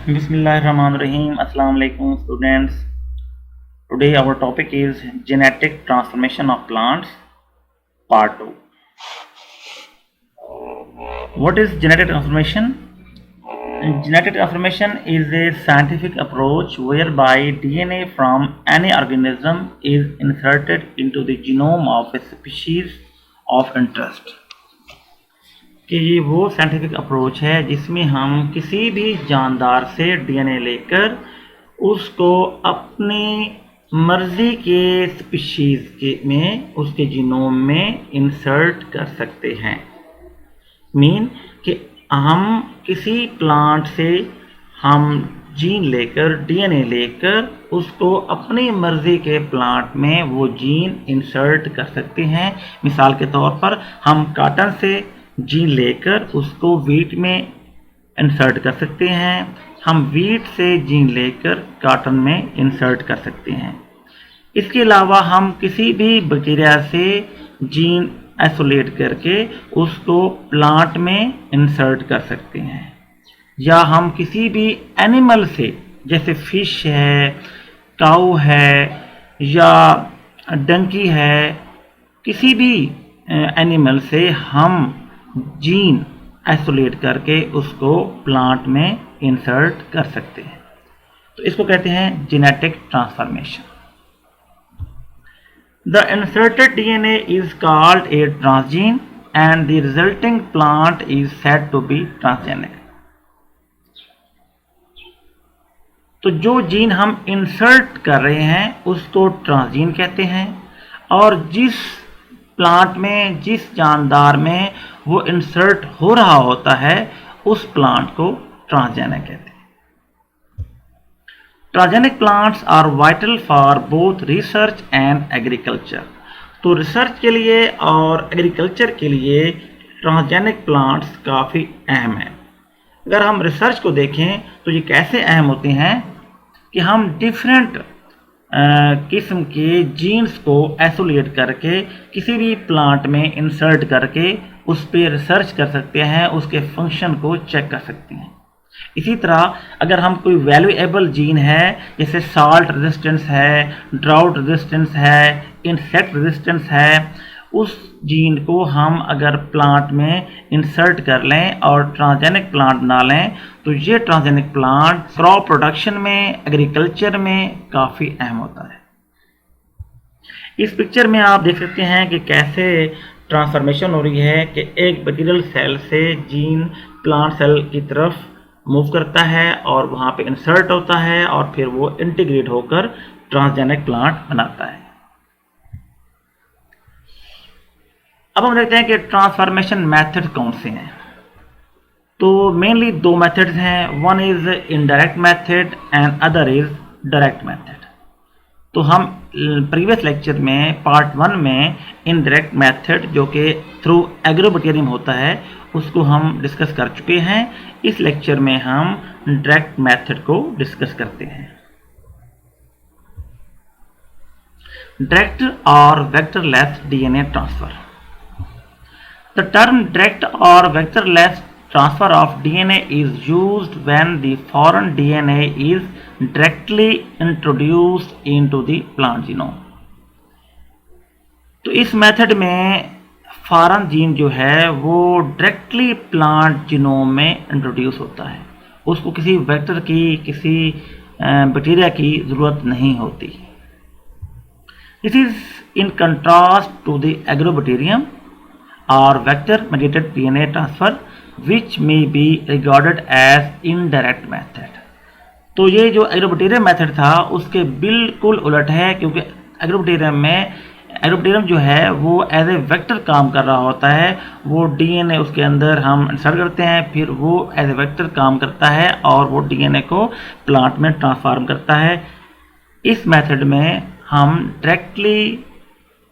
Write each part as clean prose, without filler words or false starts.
Bismillahirrahmanirrahim. Assalamu alaikum students. Today our topic is genetic transformation of plants part 2. What is genetic transformation? Genetic transformation is a scientific approach whereby DNA from any organism is inserted into the genome of a species of interest. कि ये वो scientific approach है जिसमें हम किसी भी जानदार से डीएनए लेकर उसको अपनी मर्जी के स्पीशीज़ के में उसके जीनोम में इंसर्ट कर सकते हैं। मीन कि हम किसी प्लांट से हम जीन लेकर डीएनए लेकर उसको अपनी मर्जी के प्लांट में वो जीन इंसर्ट कर सकते हैं। मिसाल के तौर पर हम कॉटन से जीन लेकर उसको वीट में इंसर्ट कर सकते हैं, हम वीट से जीन लेकर कॉटन में इंसर्ट कर सकते हैं। इसके अलावा हम किसी भी बैक्टीरिया से जीन आइसोलेट करके उसको प्लांट में इंसर्ट कर सकते हैं, या हम किसी भी एनिमल से जैसे फिश है, काऊ है या डंकी है, किसी भी एनिमल से हम जीन आइसोलेट करके उसको प्लांट में इंसर्ट कर सकते हैं। तो इसको कहते हैं genetic transformation. The inserted DNA is called a transgene and the resulting plant is said to be transgenic. तो जो जीन हम इंसर्ट कर रहे हैं उसको ट्रांसजीन कहते हैं, और जिस प्लांट में जिस जानदार में वो इंसर्ट हो रहा होता है उस प्लांट को ट्रांसजेनिक कहते हैं। Transgenic plants are vital for both research and agriculture. तो रिसर्च के लिए और एग्रीकल्चर के लिए ट्रांसजेनिक प्लांट्स काफ़ी अहम हैं। अगर हम रिसर्च को देखें तो ये कैसे अहम होते हैं कि हम डिफरेंट किस्म के जीन्स को आइसोलेट करके किसी भी प्लांट में इंसर्ट करके उस पर रिसर्च कर सकते हैं, उसके फंक्शन को चेक कर सकते हैं। इसी तरह अगर हम कोई वैल्यूएबल जीन है जैसे साल्ट रेजिस्टेंस है, ड्राउट रेजिस्टेंस है, इंसेक्ट रेजिस्टेंस है, उस जीन को हम अगर प्लांट में इंसर्ट कर लें और ट्रांसजेनिक प्लांट बना लें तो ये ट्रांसजेनिक प्लांट क्रॉप प्रोडक्शन में, एग्रीकल्चर में काफ़ी अहम होता है। इस पिक्चर में आप देख सकते हैं कि कैसे ट्रांसफॉर्मेशन हो रही है कि एक बैक्टीरियल सेल से जीन प्लांट सेल की तरफ मूव करता है और वहाँ पे इंसर्ट होता है और फिर वो इंटीग्रेट होकर ट्रांसजेनिक प्लांट बनाता है। अब हम देखते हैं कि ट्रांसफॉर्मेशन मेथड कौन से हैं। तो मेनली दो मेथड्स हैं, one is indirect method and other is direct method. तो हम प्रीवियस लेक्चर में पार्ट 1 में इनडायरेक्ट मेथड जो कि थ्रू एग्रोबैक्टीरियम होता है उसको हम डिस्कस कर चुके हैं। इस लेक्चर में हम डायरेक्ट मेथड को डिस्कस करते हैं। डायरेक्ट और vectorless DNA transfer. The term direct or vectorless transfer of DNA is used when the foreign DNA is directly introduced into the plant genome. तो इस मेथड में फॉरेन जीन जो है वो डायरेक्टली प्लांट जीनोम में introduce होता है, उसको किसी वेक्टर की, किसी बैक्टीरिया की ज़रूरत नहीं होती। This is in contrast to the agrobacterium or vector mediated DNA transfer which may be regarded as indirect method। तो ये जो एग्रोबैक्टीरियम मेथड था उसके बिल्कुल उलट है, क्योंकि एग्रोबैक्टीरियम जो है वो एज ए वेक्टर काम कर रहा होता है। वो डीएनए उसके अंदर हम इंसर्ट करते हैं, फिर वो एज ए वेक्टर काम करता है और वो डीएनए को प्लांट में ट्रांसफॉर्म करता है। इस मेथड में हम डायरेक्टली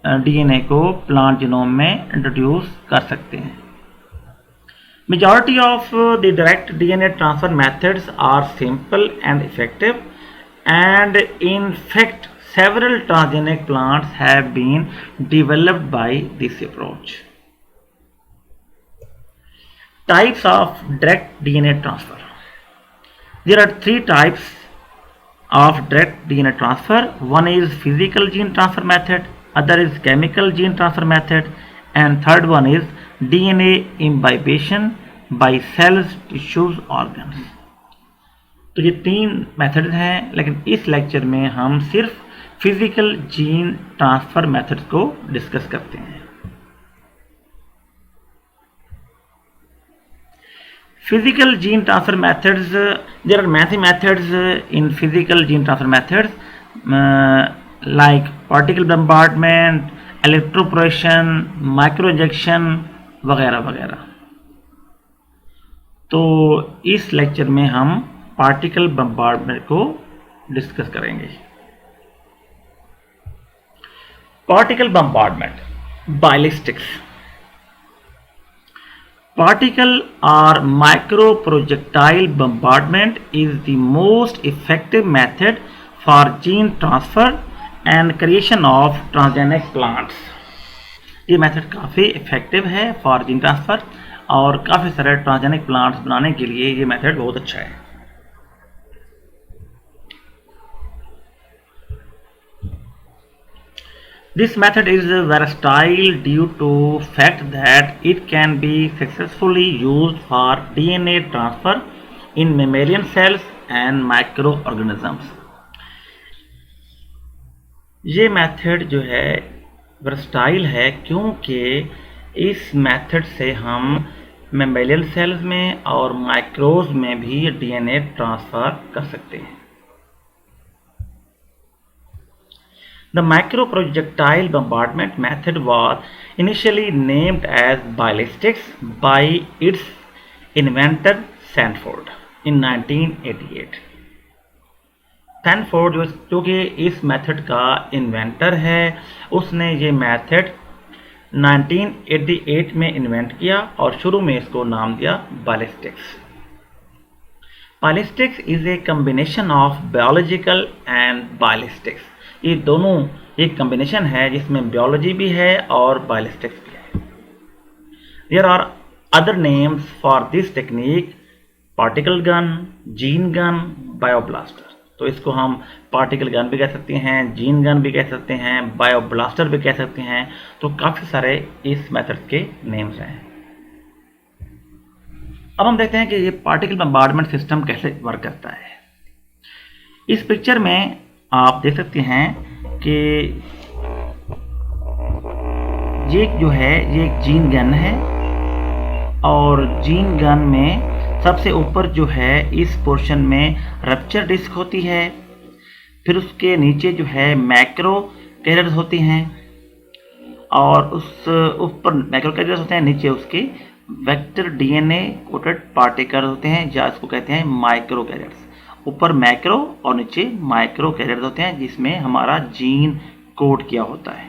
डीएनए को प्लांट जीनोम में इंट्रोड्यूस कर सकते हैं। Majority of the direct DNA transfer methods are simple and effective and in fact several transgenic plants have been developed by this approach. Types of direct DNA transfer. There are three types of direct DNA transfer. One is physical gene transfer method, other is chemical gene transfer method, and third one is DNA imbibition by cells, tissues, organs. तो ये तीन methods हैं, लेकिन इस lecture में हम सिर्फ physical gene transfer methods को डिस्कस करते हैं. Physical gene transfer methods, there are many methods in physical gene transfer methods, like particle bombardment, electroporation, microinjection वगैरह वगैरह. तो इस लेक्चर में हम पार्टिकल बम्बार्डमेंट को डिस्कस करेंगे. Particle bombardment, ballistics. Particle or microprojectile bombardment is the most effective method for gene transfer and creation of transgenic plants. ये method काफ़ी इफेक्टिव है फॉर जीन ट्रांसफ़र और काफ़ी सारे ट्रांसजेनिक प्लांट्स बनाने के लिए ये मेथड बहुत अच्छा है. This method is versatile due to fact that it can be successfully used for DNA transfer in mammalian cells and microorganisms. ये मेथड जो है versatile है क्योंकि इस मेथड से हम mammalian cells में और माइक्रोज में भी DNA ट्रांसफ़र कर सकते हैं. The microprojectile bombardment method was initially named as ballistics by its inventor Sanford in 1988. Sanford जो कि इस मेथड का इन्वेंटर है, उसने ये मेथड 1988 में इन्वेंट किया और शुरू में इसको नाम दिया ballistics. Ballistics is a combination of biological and ballistics. ये दोनों एक कॉम्बिनेशन है जिसमें बियोलॉजी भी है और बायोलिस्टिक्स भी है. There are other names for this technique, particle gun, gene gun, bioblaster. तो इसको हम पार्टिकल गन भी कह सकते हैं, जीन गन भी कह सकते हैं, बायोब्लास्टर भी कह सकते हैं. तो काफ़ी सारे इस मेथड के नेम्स हैं. अब हम देखते हैं कि ये पार्टिकल बम्बार्डमेंट सिस्टम कैसे वर्क करता है. इस पिक्चर में आप देख सकते हैं कि ये जो है ये एक जीन गन है और जीन गन में सबसे ऊपर जो है इस पोर्शन में रप्चर डिस्क होती है. फिर उसके नीचे जो है मैक्रो कैरियर्स होती हैं और उस ऊपर मैक्रो कैरियर्स होते हैं, नीचे उसके वेक्टर डीएनए कोटेड पार्टिकल होते हैं या इसको कहते हैं माइक्रो कैरियर्स. ऊपर मैक्रो और नीचे माइक्रो कैरियर्स होते हैं जिसमें हमारा जीन कोड किया होता है.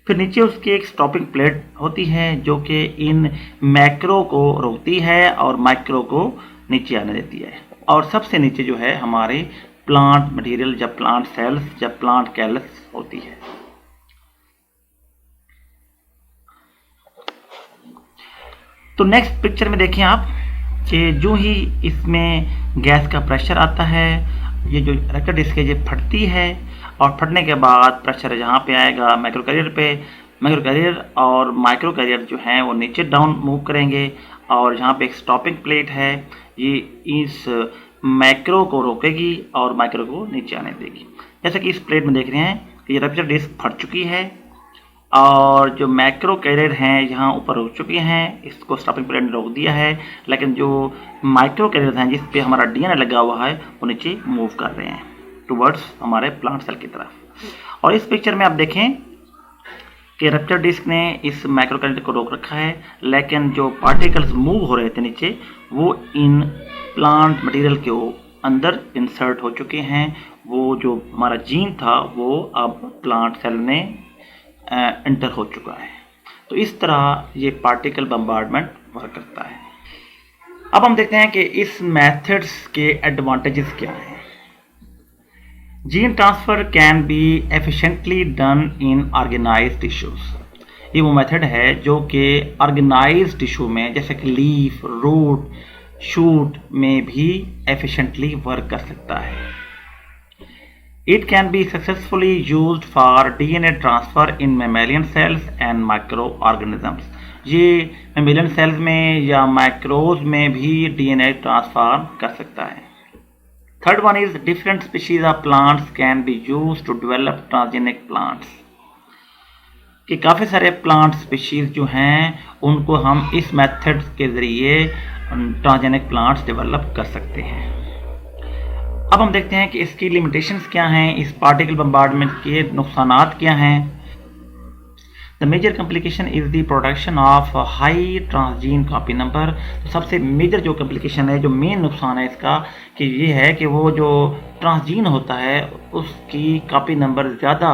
फिर नीचे उसकी एक स्टॉपिंग प्लेट होती है जो कि इन मैक्रो को रोकती है और माइक्रो को नीचे आने देती है. और सबसे नीचे जो है हमारे प्लांट मटेरियल या प्लांट सेल्स या प्लांट कैलस होती है. तो नेक्स्ट पिक्चर में देखें आप कि जो ही इसमें गैस का प्रेशर आता है, ये जो रप्चर डिस्क है ये फटती है और फटने के बाद प्रेशर यहाँ पे आएगा मैक्रो कैरियर पे. मैक्रो कैरियर और माइक्रो कैरियर जो हैं वो नीचे डाउन मूव करेंगे और यहाँ पे एक स्टॉपिंग प्लेट है, ये इस मैक्रो को रोकेगी और माइक्रो को नीचे आने देगी. जैसा कि इस प्लेट में देख रहे हैं कि ये रप्चर डिस्क फट चुकी है और जो मैक्रो कैरियर हैं यहाँ ऊपर रुक चुके हैं, इसको स्टॉपिंग प्लेट ने रोक दिया है. लेकिन जो माइक्रो कैरियर हैं जिस पे हमारा डीएनए लगा हुआ है वो नीचे मूव कर रहे हैं टुवर्ड्स हमारे प्लांट सेल की तरफ. और इस पिक्चर में आप देखें कि रप्चर डिस्क ने इस माइक्रो कैरियर को रोक रखा है, लेकिन जो पार्टिकल्स मूव हो रहे थे नीचे वो इन प्लांट मटेरियल के अंदर इंसर्ट हो चुके हैं. वो जो हमारा जीन था वो अब प्लांट सेल में एंटर हो चुका है. तो इस तरह ये पार्टिकल बम्बार्डमेंट वर्क करता है. अब हम देखते हैं कि इस मेथड्स के एडवांटेजेस क्या हैं. Gene transfer can be efficiently done in organized tissues. ये वो मेथड है जो कि ऑर्गेनाइज्ड टिश्यू में जैसे कि लीफ, रूट, शूट में भी एफिशिएंटली वर्क कर सकता है। It can be successfully used for DNA transfer in mammalian cells and microorganisms. ये mammalian cells में या माइक्रोज में भी DNA ट्रांसफर कर सकता है। Third one is different species of plants can be used to develop transgenic plants. कि काफ़ी सारे प्लांट स्पीशीज जो हैं उनको हम इस मेथड के ज़रिए ट्रांसजेनिक प्लांट्स डेवलप कर सकते हैं। अब हम देखते हैं कि इसकी लिमिटेशंस क्या हैं, इस पार्टिकल बम्बार्डमेंट के नुकसानात क्या हैं। The major complication is the production of high transgene copy number. तो सबसे मेजर जो कॉम्प्लिकेशन है, जो मेन नुकसान है इसका, कि ये है कि वो जो ट्रांसजीन होता है उसकी कॉपी नंबर ज़्यादा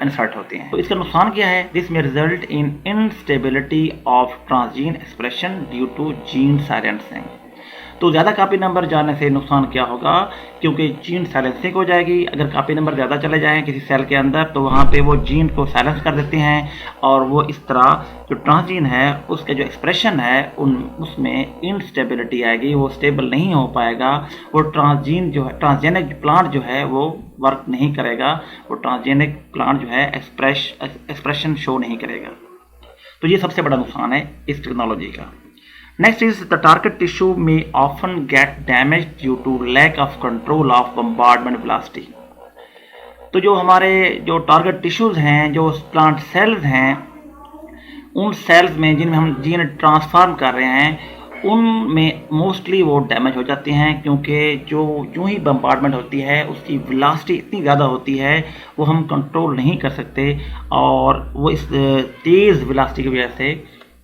इंसर्ट होते हैं। तो इसका नुकसान क्या है? This may result in instability of transgene expression due to gene silencing. तो ज़्यादा कापी नंबर जाने से नुकसान क्या होगा? क्योंकि जीन साइलेंसिंग हो जाएगी। अगर कापी नंबर ज़्यादा चले जाएँ किसी सेल के अंदर तो वहाँ पे वो जीन को साइलेंस कर देते हैं और वो इस तरह जो ट्रांसजीन है उसका जो एक्सप्रेशन है उसमें इनस्टेबिलिटी आएगी, वो स्टेबल नहीं हो पाएगा। वो ट्रांसजीन जो है, ट्रांसजेनिक प्लांट जो है वो वर्क नहीं करेगा, वो ट्रांसजेनिक प्लांट जो है एक्सप्रेशन शो नहीं करेगा। तो ये सबसे बड़ा नुकसान है इस टेक्नोलॉजी का। Next is the target tissue may often get damaged due to lack of control of bombardment velocity. तो जो हमारे जो टारगेट टिश्यूज हैं, जो प्लांट सेल्स हैं, उन सेल्स में जिनमें हम जीन ट्रांसफॉर्म कर रहे हैं उनमें मोस्टली वो डैमेज हो जाते हैं, क्योंकि जो यूँ ही बम्बार्डमेंट होती है उसकी वेलोसिटी इतनी ज़्यादा होती है वो हम कंट्रोल नहीं कर सकते, और वो इस तेज़ वेलोसिटी की वजह से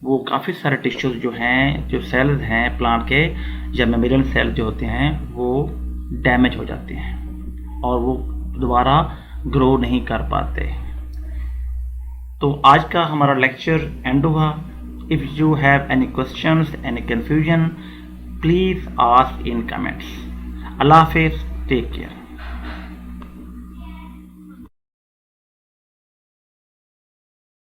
वो काफ़ी सारे टिश्यूज़ जो हैं, जो सेल्स हैं प्लांट के या मेमोरियल सेल जो होते हैं वो डैमेज हो जाते हैं और वो दोबारा ग्रो नहीं कर पाते। तो आज का हमारा लेक्चर एंड हुआ। If you have any questions, any confusion, please ask in comments. अल्लाह हाफिज़, टेक केयर।